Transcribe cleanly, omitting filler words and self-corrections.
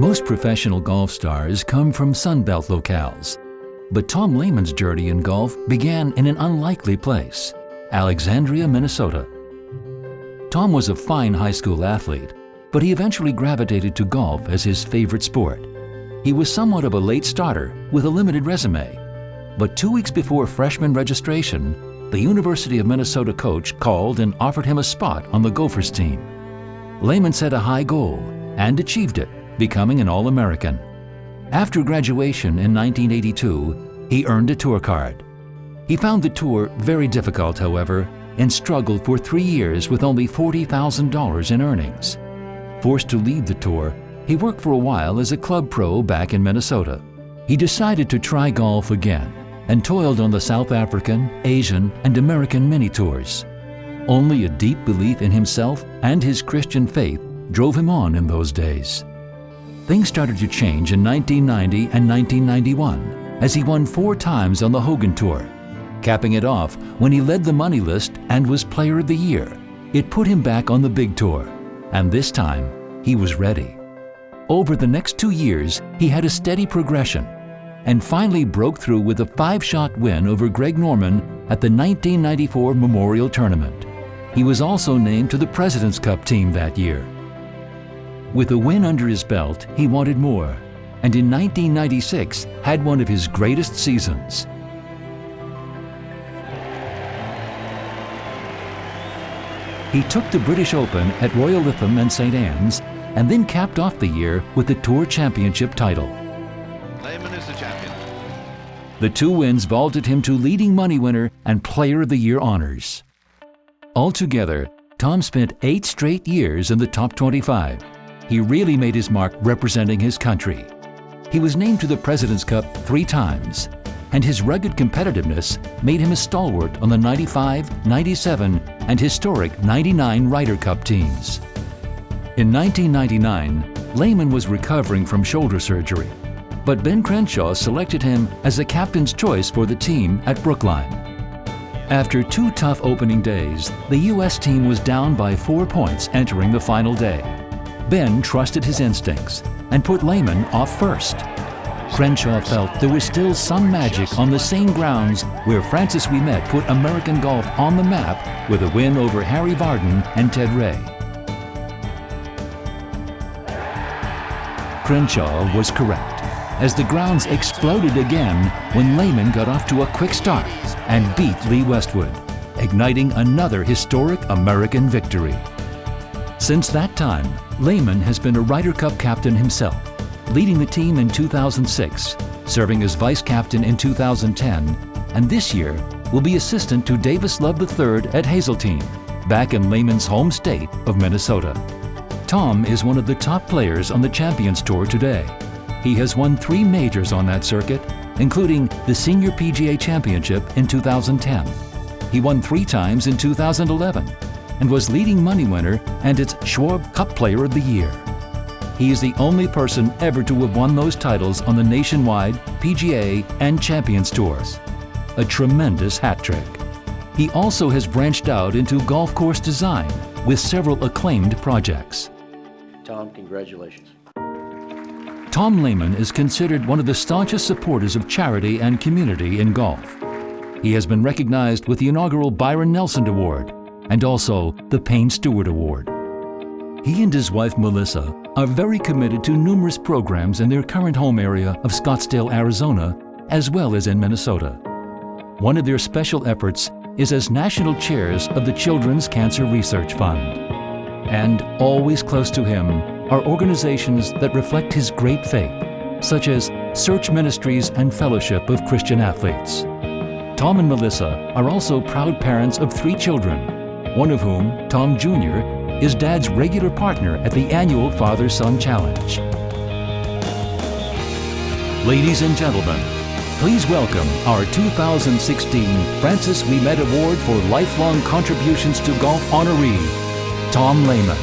Most professional golf stars come from Sunbelt locales, but Tom Lehman's journey in golf began in an unlikely place, Alexandria, Minnesota. Tom was a fine high school athlete, but he eventually gravitated to golf as his favorite sport. He was somewhat of a late starter with a limited resume, but 2 weeks before freshman registration, the University of Minnesota coach called and offered him a spot on the Gophers team. Lehman set a high goal and achieved it, becoming an All-American. After graduation in 1982, he earned a tour card. He found the tour very difficult, however, and struggled for 3 years with only $40,000 in earnings. Forced to leave the tour, he worked for a while as a club pro back in Minnesota. He decided to try golf again and toiled on the South African, Asian, and American mini tours. Only a deep belief in himself and his Christian faith drove him on in those days. Things started to change in 1990 and 1991 as he won 4 times on the Hogan Tour, capping it off when he led the money list and was Player of the Year. It put him back on the big tour, and this time he was ready. Over the next 2 years, he had a steady progression and finally broke through with a 5-shot win over Greg Norman at the 1994 Memorial Tournament. He was also named to the President's Cup team that year. With a win under his belt, he wanted more, and in 1996 had one of his greatest seasons. He took the British Open at Royal Lytham and St. Anne's, and then capped off the year with the Tour Championship title. Lehman is the champion. The 2 wins vaulted him to leading money winner and Player of the Year honors. Altogether, Tom spent 8 straight years in the top 25. He really made his mark representing his country. He was named to the President's Cup 3 times, and his rugged competitiveness made him a stalwart on the 95, 97, and historic 99 Ryder Cup teams. In 1999, Lehman was recovering from shoulder surgery, but Ben Crenshaw selected him as the captain's choice for the team at Brookline. After 2 tough opening days, the U.S. team was down by 4 points entering the final day. Ben trusted his instincts and put Lehman off first. Crenshaw felt there was still some magic on the same grounds where Francis Ouimet put American golf on the map with a win over Harry Vardon and Ted Ray. Crenshaw was correct, as the grounds exploded again when Lehman got off to a quick start and beat Lee Westwood, igniting another historic American victory. Since that time, Lehman has been a Ryder Cup captain himself, leading the team in 2006, serving as vice captain in 2010, and this year will be assistant to Davis Love III at Hazeltine, back in Lehman's home state of Minnesota. Tom is one of the top players on the Champions Tour today. He has won 3 majors on that circuit, including the Senior PGA Championship in 2010. He won 3 times in 2011 and was leading money winner and its Schwab Cup Player of the Year. He is the only person ever to have won those titles on the Nationwide, PGA, and Champions Tours. A tremendous hat trick. He also has branched out into golf course design with several acclaimed projects. Tom, congratulations. Tom Lehman is considered one of the staunchest supporters of charity and community in golf. He has been recognized with the inaugural Byron Nelson Award and also the Payne Stewart Award. He and his wife Melissa are very committed to numerous programs in their current home area of Scottsdale, Arizona, as well as in Minnesota. One of their special efforts is as national chairs of the Children's Cancer Research Fund. And always close to him are organizations that reflect his great faith, such as Search Ministries and Fellowship of Christian Athletes. Tom and Melissa are also proud parents of 3 children, one of whom, Tom Jr., is Dad's regular partner at the annual Father-Son Challenge. Ladies and gentlemen, please welcome our 2016 Francis Ouimet Award for Lifelong Contributions to Golf honoree, Tom Lehman.